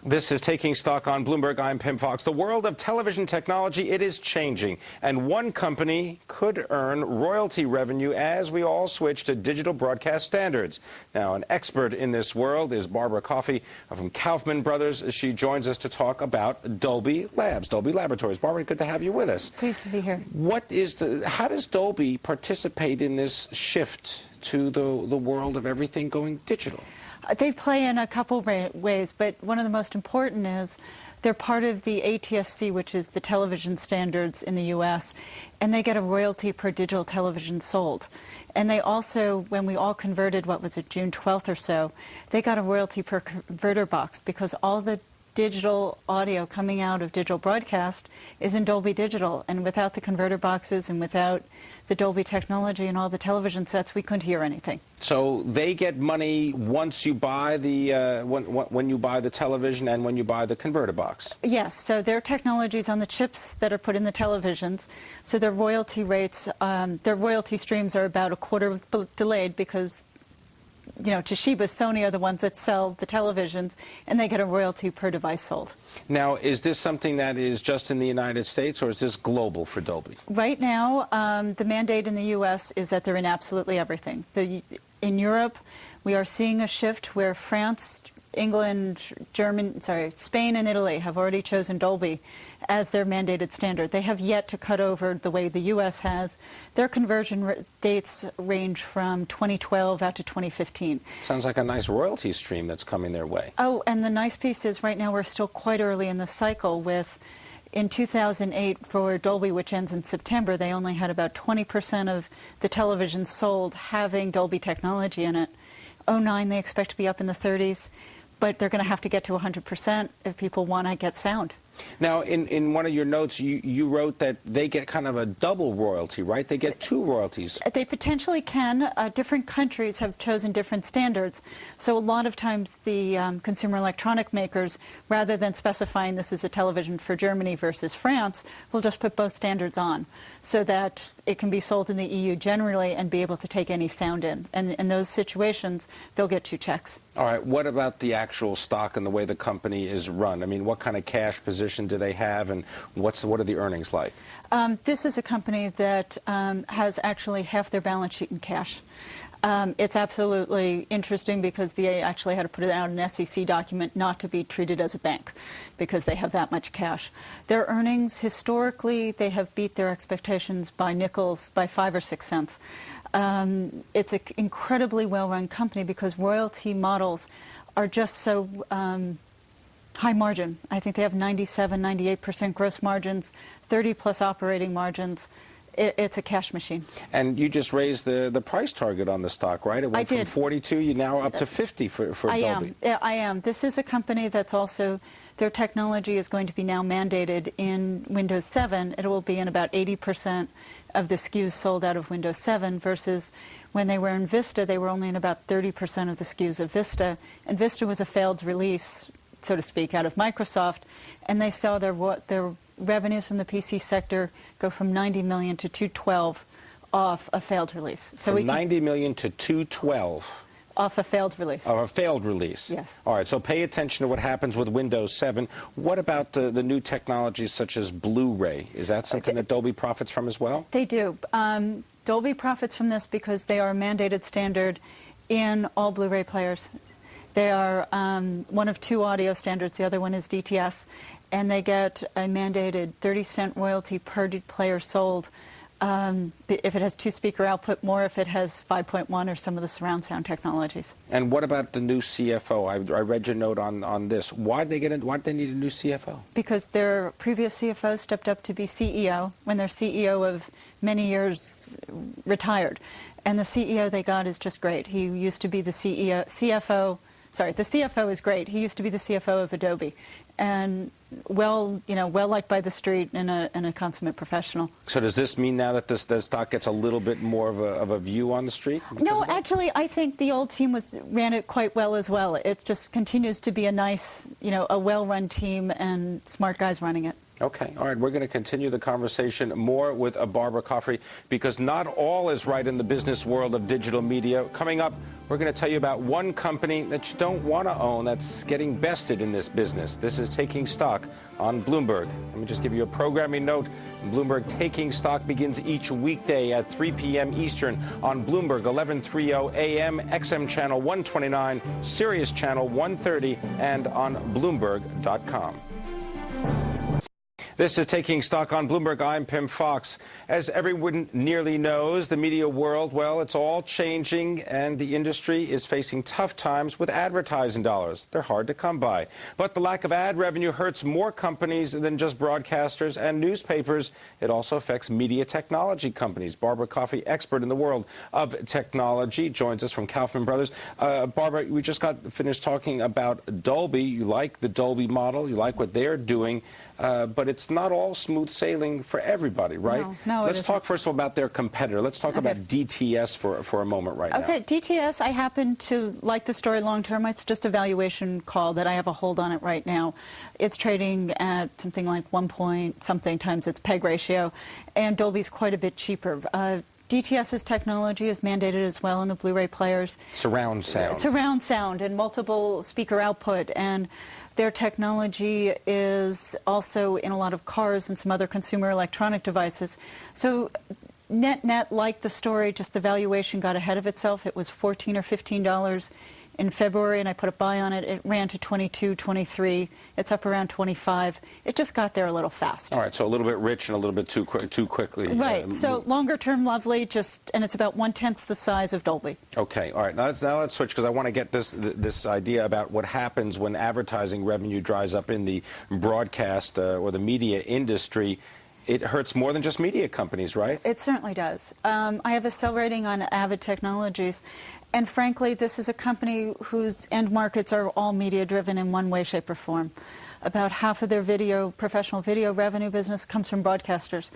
This is Taking Stock on Bloomberg. I'm Pim Fox. The world of television technology, it is changing. And one company could earn royalty revenue as we all switch to digital broadcast standards. Now, an expert in this world is Barbara Coffey from Kaufman Brothers. She joins us to talk about Dolby Labs, Dolby Laboratories. Barbara, good to have you with us. Pleased to be here. How does Dolby participate in this shift to the world of everything going digital? They play in a couple ways, but one of the most important is they're part of the ATSC, which is the television standards in the U.S., and they get a royalty per digital television sold. And they also, when we all converted, what was it, June 12th or so, they got a royalty per converter box because all the digital audio coming out of digital broadcast is in Dolby Digital, and without the converter boxes and without the Dolby technology and all the television sets, we couldn't hear anything. So they get money once you buy the when you buy the television and when you buy the converter box. Yes, so their technology is on the chips that are put in the televisions. So their royalty rates, their royalty streams are about a quarter delayed because, you know, Toshiba, Sony are the ones that sell the televisions, and they get a royalty per device sold. Now, is this something that is just in the United States, or is this global for Dolby? Right now, the mandate in the U.S. is that they're in absolutely everything. In Europe, we are seeing a shift where France, England, Spain and Italy have already chosen Dolby as their mandated standard. They have yet to cut over the way the U.S. has. Their conversion dates range from 2012 out to 2015. Sounds like a nice royalty stream that's coming their way. Oh, and the nice piece is right now we're still quite early in the cycle with, in 2008 for Dolby, which ends in September, they only had about 20% of the televisions sold having Dolby technology in it. 2009, they expect to be up in the 30s. But they're going to have to get to 100% if people want to get sound. Now, in one of your notes, you wrote that they get kind of a double royalty, right? They get two royalties. They potentially can. Different countries have chosen different standards. So a lot of times the consumer electronic makers, rather than specifying this is a television for Germany versus France, will just put both standards on so that it can be sold in the EU generally and be able to take any sound in. And in those situations, they'll get two checks. All right. What about the actual stock and the way the company is run? I mean, what kind of cash position do they have, and what are the earnings like? This is a company that has actually half their balance sheet in cash. It's absolutely interesting because they actually had to put out an SEC document not to be treated as a bank because they have that much cash. Their earnings, historically, they have beat their expectations by nickels, by 5 or 6 cents. It's an incredibly well-run company because royalty models are just so high margin. I think they have 97, 98% gross margins, 30+ operating margins. It's a cash machine. And you just raised the price target on the stock, right? It went from 42, you're now up to 50 for Dolby. I am. This is a company that's also, their technology is going to be now mandated in Windows 7. It will be in about 80% of the SKUs sold out of Windows 7 versus when they were in Vista, they were only in about 30% of the SKUs of Vista. And Vista was a failed release, so to speak, out of Microsoft, and they saw their revenues from the PC sector go from 90 million to 212 off a failed release. So from 90 million to 212 off a failed release. Of a failed release. Yes. All right, so pay attention to what happens with Windows 7. What about the new technologies such as Blu-ray? Is that something that Dolby profits from as well? They do. Dolby profits from this because they are a mandated standard in all Blu-ray players. They are one of two audio standards. The other one is DTS. And they get a mandated 30-cent royalty per player sold if it has two-speaker output, more if it has 5.1 or some of the surround sound technologies. And what about the new CFO? I read your note on this. Why did they need a new CFO? Because their previous CFO stepped up to be CEO when their CEO of many years retired. And the CEO they got is just great. He used to be the CFO. Sorry, the CFO is great. He used to be the CFO of Adobe, and well liked by the street and a consummate professional. So does this mean now that the stock gets a little bit more of a view on the street? No, actually, I think the old team ran it quite well as well. It just continues to be a nice, a well-run team and smart guys running it. Okay. All right. We're going to continue the conversation more with Barbara Coffey, because not all is right in the business world of digital media. Coming up, we're going to tell you about one company that you don't want to own that's getting bested in this business. This is Taking Stock on Bloomberg. Let me just give you a programming note. Bloomberg Taking Stock begins each weekday at 3 p.m. Eastern on Bloomberg 1130 AM, XM Channel 129, Sirius Channel 130, and on Bloomberg.com. This is Taking Stock on Bloomberg. I'm Pim Fox. As everyone nearly knows, the media world, well, it's all changing, and the industry is facing tough times with advertising dollars. They're hard to come by. But the lack of ad revenue hurts more companies than just broadcasters and newspapers. It also affects media technology companies. Barbara Coffey, expert in the world of technology, joins us from Kaufman Brothers. Barbara, we just got finished talking about Dolby. You like the Dolby model. You like what they're doing. But it's not all smooth sailing for everybody, right? No, Let's talk first of all about their competitor. Let's talk about DTS for a moment right now. Okay, DTS, I happen to like the story long term. It's just a valuation call that I have a hold on it right now. It's trading at something like 1 point something times its PEG ratio, and Dolby's quite a bit cheaper. DTS's technology is mandated as well in the Blu-ray players. Surround sound. Surround sound and multiple speaker output, and their technology is also in a lot of cars and some other consumer electronic devices. So net, like the story, just the valuation got ahead of itself. It was $14 or $15 in February, and I put a buy on it. It ran to 22, 23. It's up around 25. It just got there a little fast. All right, so a little bit rich and a little bit too quickly. Right. So longer term, lovely. And it's about 1/10 the size of Dolby. Okay. All right. Now let's switch, because I want to get this idea about what happens when advertising revenue dries up in the broadcast or the media industry. It hurts more than just media companies, right? It certainly does. I have a sell rating on Avid Technologies, and frankly, this is a company whose end markets are all media-driven in one way, shape, or form. About half of their professional video revenue business comes from broadcasters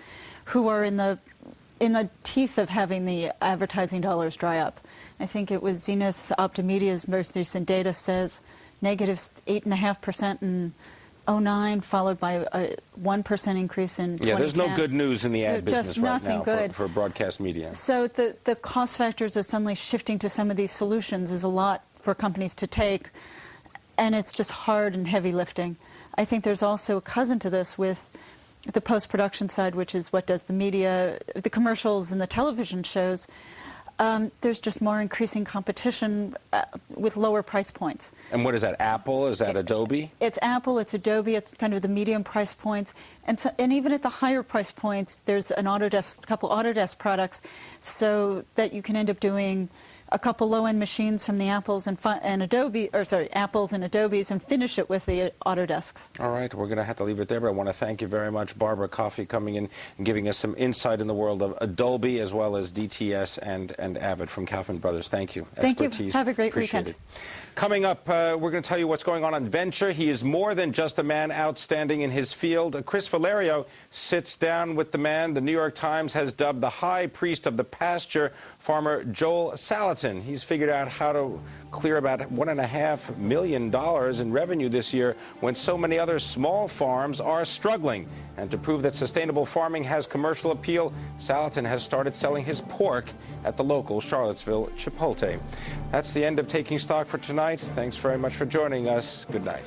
who are in the teeth of having the advertising dollars dry up. I think it was Zenith Optimedia's most recent data says negative 8.5% in 2009, followed by a 1% increase in 2010. Yeah, there's no good news in the ad business right now for broadcast media. So the cost factors of suddenly shifting to some of these solutions is a lot for companies to take, and it's just hard and heavy lifting. I think there's also a cousin to this with the post-production side, which is what does the media, the commercials and the television shows. There's just more increasing competition with lower price points. And what is that, Apple? Is that Adobe? It's Apple, it's Adobe, it's kind of the medium price points. And even at the higher price points, there's a couple Autodesk products, so that you can end up doing a couple low-end machines from the Apples and Apples and Adobes, and finish it with the Autodesks. All right, we're going to have to leave it there, but I want to thank you very much, Barbara Coffey, coming in and giving us some insight in the world of Adobe as well as DTS and Avid from Kaufman Brothers. Thank you. Thank you. Have a great weekend. It. Coming up, we're going to tell you what's going on Venture. He is more than just a man outstanding in his field. Chris Valerio sits down with the man the New York Times has dubbed the high priest of the pasture, farmer Joel Salatin. He's figured out how to clear about $1.5 million in revenue this year when so many other small farms are struggling. And to prove that sustainable farming has commercial appeal, Salatin has started selling his pork at the local Charlottesville Chipotle. That's the end of Taking Stock for tonight. Thanks very much for joining us. Good night.